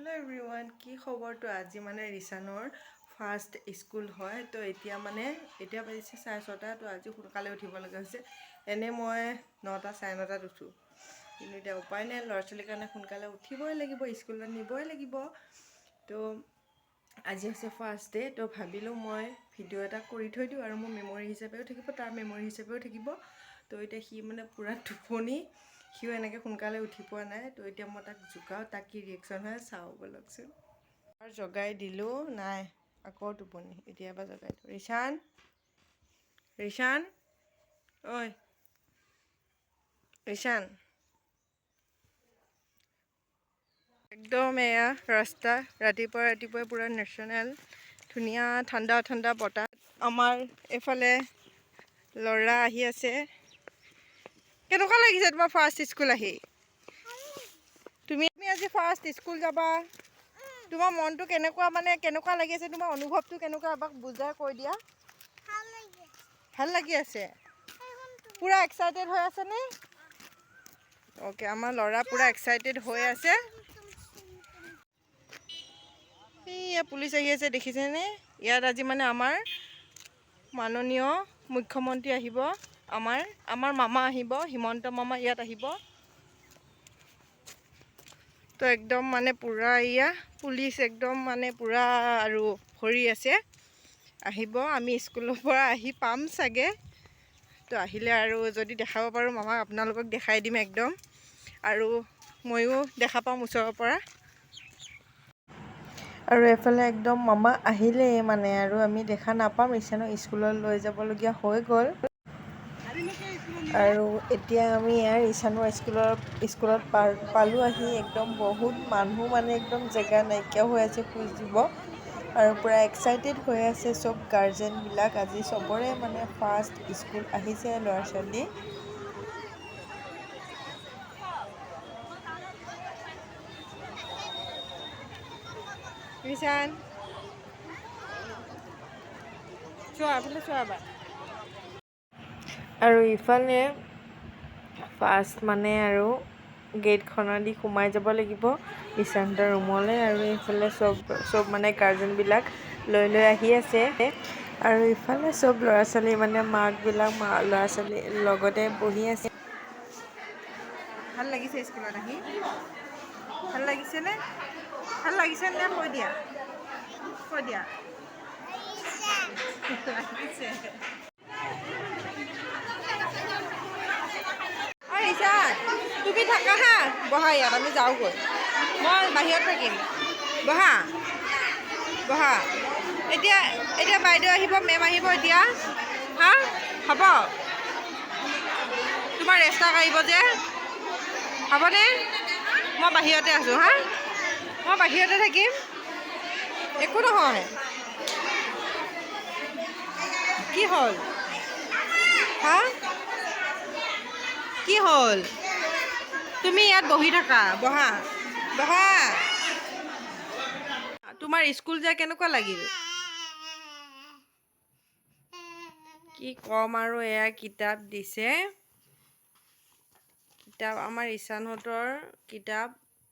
hello everyone की खबर तो आज माने रिशानर फार्स्ट स्कूल है तो इतना माने इतना बजिसे 6:30 तो आज सोनकाले उठिब लगा एने मैं 9टा 9:30 उठो कि उपाय ना लड़ा छोलिर कारण सोनकाले उठिबई लगिब स्कूल निबई लगिब तो आज फार्स्ट डे तो भाविलो मैं भिडिओ एटा करि थৈ दिउ आरो मोर मेमोरी हिसापेও থাকিব तार मेमोरी हिसापेও থাকিব तो इतना हि माने पूरा टुपनी সিও এনেকৈ সোনকালে উঠি পোৱা নাই তো এতিয়া মই তাক জোকাও তাক কি ৰিয়েকশ্যন হয় চাওঁ বলকচোন আৰু জগাই দিলোঁ নাই আকৌ টোপনি এতিয়া এবাৰ জগাই দিওঁ ৰিশান ৰিশান ঐ ৰিশান একদম এয়া ৰাস্তা ৰাতিপুৱা পুৰা নেশ্যনেল ধুনীয়া ঠাণ্ডা ঠাণ্ডা বতাহ আমাৰ এফালে ল'ৰা আহি আছে কেনেকুৱা লাগিছে তোমাৰ ফাৰ্ষ্ট স্কুল আহি তুমি আজি ফাৰ্ষ্ট স্কুল যাবা তোমাৰ মনটো কেনেকুৱা মানে কেনেকুৱা লাগি আছে তোমাৰ অনুভৱটো কেনেকুৱা এবাক বুজাই কৈ দিয়া ভাল লাগি আছে পুৰা এক্সাইটেড হৈ আছে নে ওকে আমাৰ ল'ৰা পুৰা এক্সাইটেড হৈ আছে এইয়া পুলিচ আহি আছে দেখিছেনে ইয়াত আজি মানে আমাৰ মাননীয় মুখ্যমন্ত্ৰী আহিব আমাৰ মামা আহিব হিমন্ত মামা ইয়াত আহিব তো একদম মানে পুৰা ইয়া পুলিচ একদম মানে পুৰা আৰু ভৰি আছে আহিব আমি স্কুলৰ পৰা আহি পাম সাগে তো আহিলে আৰু যদি দেখাব পাৰো মামা আপোনালোকক দেখাই দিম একদম আৰু ময়ো দেখা পাম ওচৰৰ পৰা আৰু এফালে একদম মামা আহিলে মানে আৰু আমি দেখা নাপাম ৰিশানক স্কুলত লৈ যাবলগীয়া হৈ গ'ল আৰু এতিয়া আমি ইয়াৰ ৰিশানৰ স্কুলত পালোঁ আহি একদম বহুত মানুহ মানে একদম জেগা নাইকিয়া হৈ আছে খোজ দিব আৰু পুৰা এক্সাইটেড হৈ আছে সব গাৰ্জেনবিলাক আজি সবৰে মানে ফাৰ্ষ্ট স্কুল আহিছে ল'ৰা ছোৱালী ৰিশান চোৱা আৰু ইফালে ফাৰ্ষ্ট মানে আৰু গেটখনেদি সোমাই যাব লাগিব ৰিশান্তৰ ৰুমলৈ আৰু এইফালে সব মানে গাৰ্জেনবিলাক লৈ আহি আছে আৰু ইফালে সব ল'ৰা ছোৱালী মানে মাকবিলাক ল'ৰা ছোৱালী লগতে বহি আছে ভাল লাগিছে স্কুলত আহি ভাল লাগিছে নে কৈ দিয়া লাগিছে ৰিশান তুমি থাকা হা বহা ইয়াত আমি যাওঁগৈ মই বাহিৰত থাকিম বহা এতিয়া বাইদেউ আহিব মেম আহিব এতিয়া হা হ'ব তোমাৰ ৰেষ্টাক আহিব যে হ'বনে মই বাহিৰতে আছোঁ হা মই বাহিৰতে থাকিম একো নহয় কি হ'ল হা কি হ'ল তুমি ইয়াত বহি থাকা বহা তোমাৰ স্কুল যায় কেনেকুৱা লাগিল কি কম আৰু এয়া কিতাপ দিছে কিতাপ আমাৰ ৰিশানহঁতৰ কিতাপ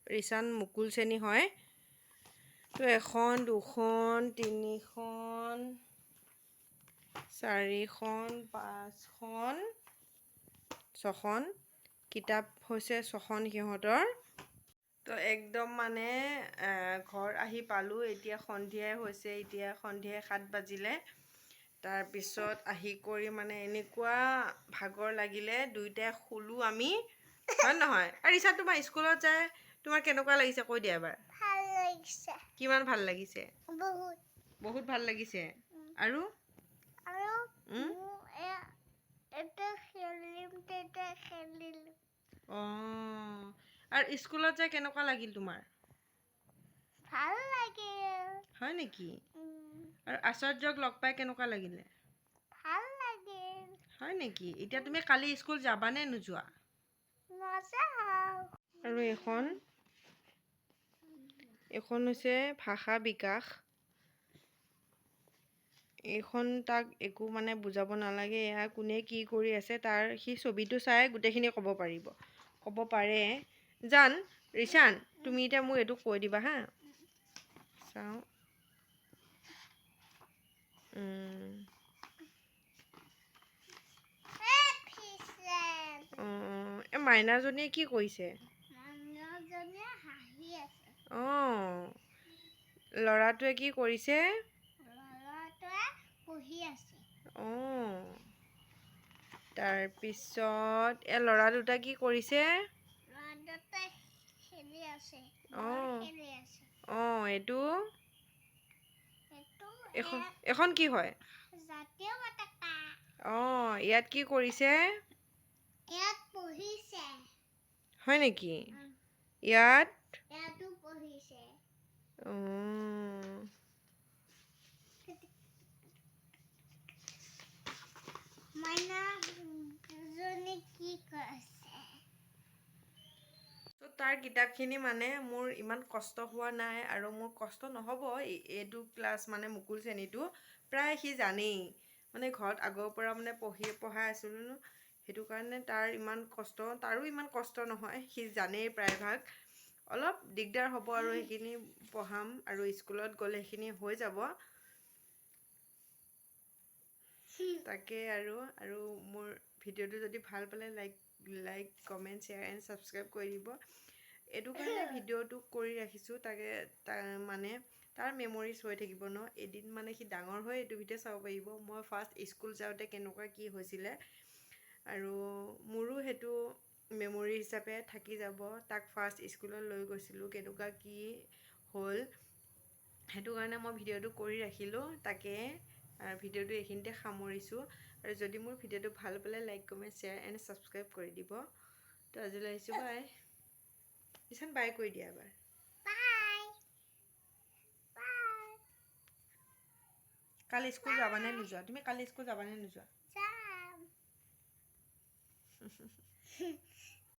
ৰিশান মুকুল শ্ৰেণী হয় তো 1 2 3 4 5 6 কিতাপ হৈছে 6 সিহঁতৰ তো একদম মানে ঘৰ আহি পালোঁ এতিয়া সন্ধিয়াই হৈছে এতিয়া সন্ধিয়া 7 বাজিলে তাৰপিছত আহি কৰি মানে এনেকুৱা ভাগৰ লাগিলে দুইটাই শুলো আমি হয় নহয় আৰু ৰিশান তোমাৰ স্কুলত যায় তোমাৰ কেনেকুৱা লাগিছে কৈ দিয়া এবাৰ ভাল লাগিছে কিমান ভাল লাগিছে বহুত ভাল লাগিছে আৰু আৰু স্কুলত যায় কেনেকুৱা লাগিল তোমাৰ ভাল লাগিল হয় নেকি আৰু আচাৰ্যক লগ পাই কেনেকুৱা লাগিলে ভাল লাগিল হয় নেকি এতিয়া তুমি কালি স্কুল যাবা নে নোযোৱা নাযাওঁ আৰু এখন হৈছে ভাষা বিকাশ এইখন তাক একো মানে বুজাব নালাগে এয়া কোনে কি কৰি আছে তাৰ সি ছবিটো চাই গোটেইখিনি ক'ব পাৰে জান ৰিচান তুমি এতিয়া মোক এইটো কৈ দিবা হা চাওঁ এই মাইনাজনীয়ে কি কৰিছে অঁ ল'ৰাটোৱে কি কৰিছে অঁ তাৰপিছত এই ল'ৰা দুটা কি কৰিছে অঁ অঁ এইটো এখন কি হয় অঁ ইয়াত কি কৰিছে হয় নেকি ইয়াত তাৰ কিতাপখিনি মানে মোৰ ইমান কষ্ট হোৱা নাই আৰু মোৰ কষ্ট নহ'ব এইটো ক্লাছ মানে মুকুল শ্ৰেণীটো প্ৰায় সি জানেই মানে ঘৰত আগৰ পৰা মানে পঢ়াই আছিলোঁ ন সেইটো কাৰণে তাৰো ইমান কষ্ট নহয় সি জানেই প্ৰায়ভাগ অলপ দিগদাৰ হ'ব আৰু সেইখিনি পঢ়াম আৰু স্কুলত গ'লে সেইখিনি হৈ যাব তাকে আৰু মোৰ ভিডিঅ'টো যদি ভাল পালে like comment share and subscribe কৰি দিব এইটো কাৰণে ভিডিঅ'টো কৰি ৰাখিছোঁ তাকে মানে তাৰ মেমৰিজ হৈ থাকিব ন এদিন মানে সি ডাঙৰ হৈ এইটো ভিডিঅ' চাব পাৰিব মই ফাৰ্ষ্ট স্কুল যাওঁতে কেনেকুৱা কি হৈছিলে আৰু মোৰো সেইটো মেমৰি হিচাপে থাকি যাব তাক ফাৰ্ষ্ট স্কুলত লৈ গৈছিলোঁ কেনেকুৱা কি হ'ল সেইটো কাৰণে মই ভিডিঅ'টো কৰি ৰাখিলোঁ তাকে ভিডিঅ'টো এইখিনিতে সামৰিছোঁ আৰু যদি মোৰ ভিডিঅ'টো ভাল পালে like comment share and subscribe কৰি দিব তো আজিলৈ আহিছোঁ বাই কিষাণ বাই কৰি দিয়া এবাৰ কালি স্কুল যাবানে নোযোৱা তুমি কালি স্কুল যাবানে নোযোৱা